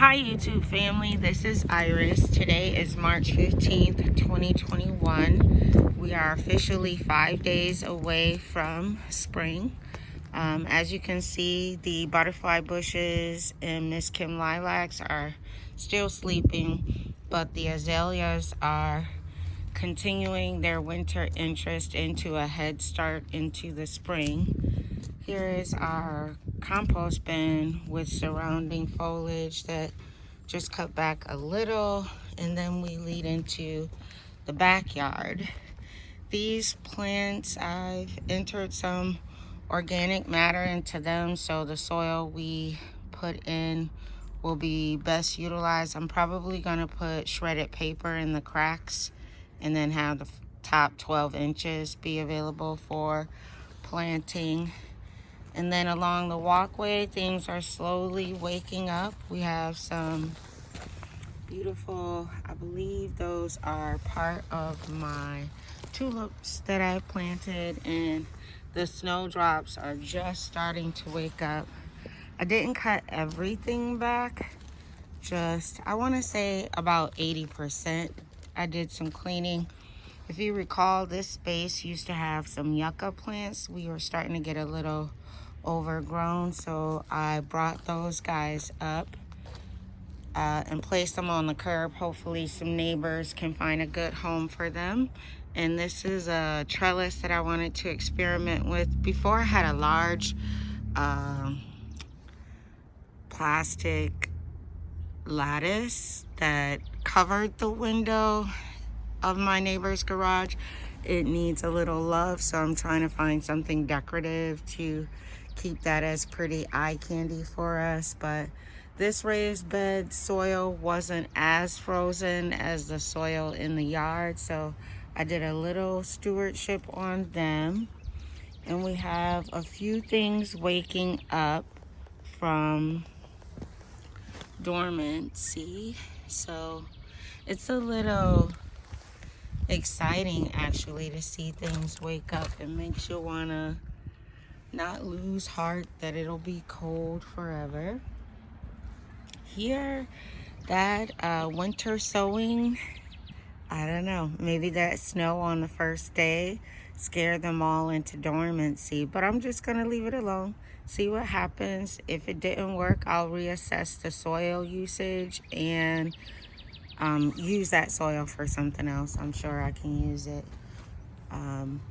Hi YouTube family, this is Iris. Today is March 15th, 2021. We are officially 5 days away from spring. As you can see, the butterfly bushes and Miss Kim lilacs are still sleeping, but the azaleas are continuing their winter interest into a head start into the spring. Here is our compost bin with surrounding foliage that just cut back a little, and then we lead into the backyard. These plants, I've entered some organic matter into them, so the soil we put in will be best utilized. I'm probably gonna put shredded paper in the cracks and then have the top 12 inches be available for planting. And then along the walkway, things are slowly waking up. We have some beautiful, I believe those are part of my tulips that I planted, and the snowdrops are just starting to wake up. I didn't cut everything back, just, I want to say about 80%. I did some cleaning. If you recall, this space used to have some yucca plants. We were starting to get a little overgrown, so I brought those guys up and placed them on the curb. Hopefully some neighbors can find a good home for them. And this is a trellis that I wanted to experiment with. Before, I had a large plastic lattice that covered the window of my neighbor's garage. It needs a little love, so I'm trying to find something decorative to keep that as pretty eye candy for us. But this raised bed soil wasn't as frozen as the soil in the yard, so I did a little stewardship on them. And we have a few things waking up from dormancy, so it's a little exciting actually to see things wake up. It makes you want to not lose heart that it'll be cold forever. Here, that winter sowing, I don't know, maybe that snow on the first day scared them all into dormancy, but I'm just gonna leave it alone, see what happens. If it didn't work, I'll reassess the soil usage and use that soil for something else. I'm sure I can use it.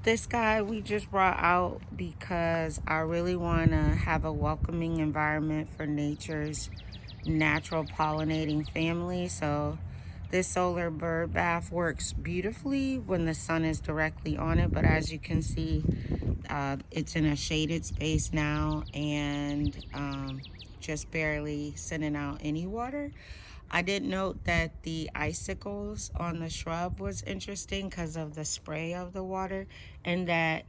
This guy we just brought out because I really want to have a welcoming environment for nature's natural pollinating family. So this solar bird bath works beautifully when the sun is directly on it, but as you can see, it's in a shaded space now and just barely sending out any water. I did note that the icicles on the shrub was interesting because of the spray of the water, and that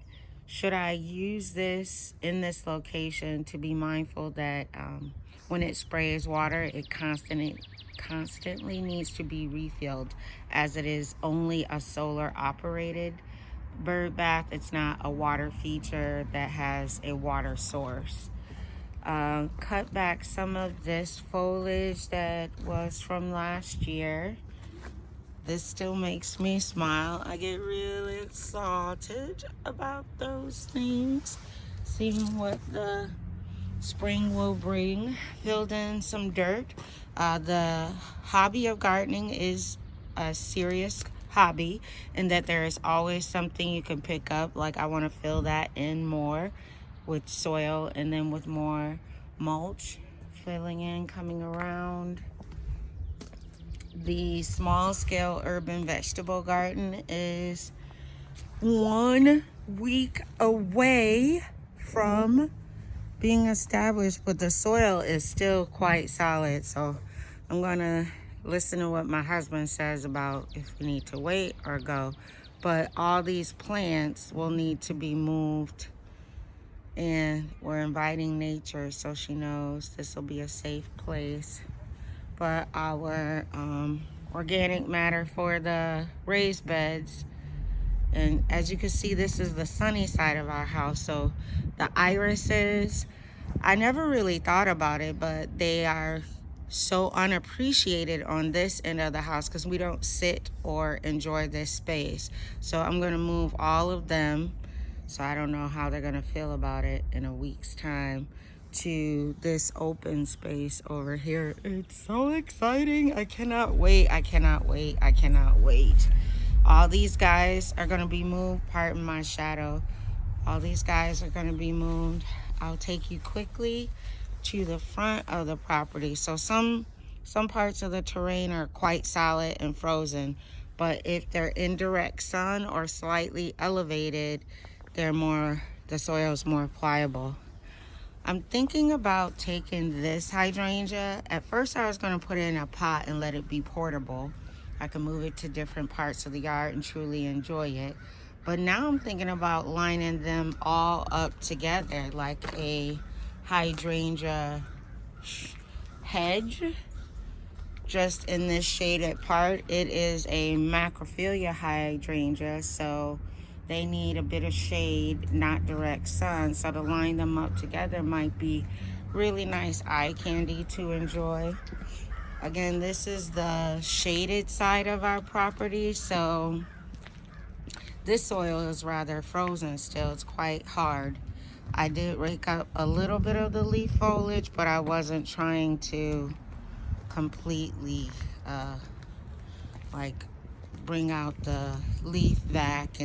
should I use this in this location, to be mindful that when it sprays water, it constantly needs to be refilled, as it is only a solar operated bird bath. It's not a water feature that has a water source. Cut back some of this foliage that was from last year. This still makes me smile. I get really excited about those things, seeing what the spring will bring. Filled in some dirt. The hobby of gardening is a serious hobby, in that there is always something you can pick up. Like, I want to fill that in more with soil and then with more mulch, filling in, coming around. The small scale urban vegetable garden is 1 week away from being established, but the soil is still quite solid, so I'm gonna listen to what my husband says about if we need to wait or go. But all these plants will need to be moved, and we're inviting nature so she knows this will be a safe place. But our organic matter for the raised beds, and as you can see, this is the sunny side of our house, so the irises, I never really thought about it, but they are so unappreciated on this end of the house because we don't sit or enjoy this space. So I'm going to move all of them, so I don't know how they're going to feel about it in a week's time, to this open space over here. It's so exciting. I cannot wait. I cannot wait. I cannot wait. All these guys are going to be moved. Pardon my shadow. All these guys are going to be moved. I'll take you quickly to the front of the property. So some parts of the terrain are quite solid and frozen, but if they're in direct sun or slightly elevated, the soil is more pliable. I'm thinking about taking this hydrangea. At first I was going to put it in a pot and let it be portable. I can move it to different parts of the yard and truly enjoy it. But now I'm thinking about lining them all up together like a hydrangea hedge. Just in this shaded part, it is a macrophylla hydrangea, so they need a bit of shade, not direct sun. So to line them up together might be really nice eye candy to enjoy. Again, this is the shaded side of our property, so this soil is rather frozen still. It's quite hard. I did rake up a little bit of the leaf foliage, but I wasn't trying to completely like bring out the leaf vac.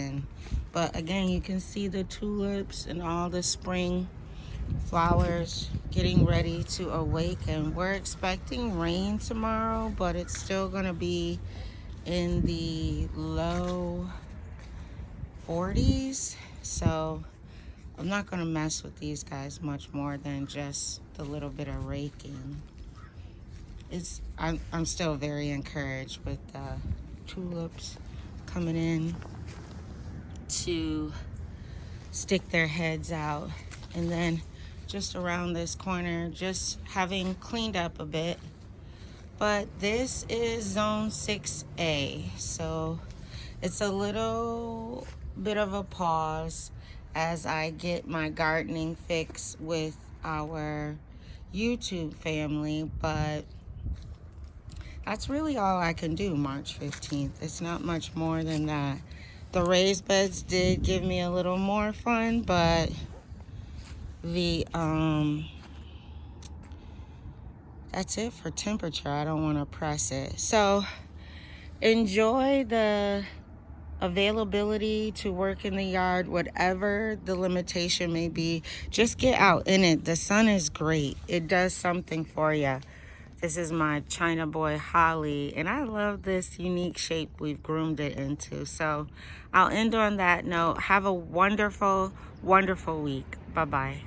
But again, you can see the tulips and all the spring flowers getting ready to awaken. We're expecting rain tomorrow, but it's still gonna be in the low 40s, so I'm not gonna mess with these guys much more than just the little bit of raking. I'm still very encouraged with tulips coming in to stick their heads out. And then just around this corner, just having cleaned up a bit. But this is zone 6A, so it's a little bit of a pause as I get my gardening fix with our YouTube family, but that's really all I can do March 15th. It's not much more than that. The raised beds did give me a little more fun, but that's it for temperature. I don't want to press it. So enjoy the availability to work in the yard, whatever the limitation may be. Just get out in it. The sun is great. It does something for you. This is my China boy holly, and I love this unique shape we've groomed it into. So I'll end on that note. Have a wonderful, wonderful week. Bye-bye.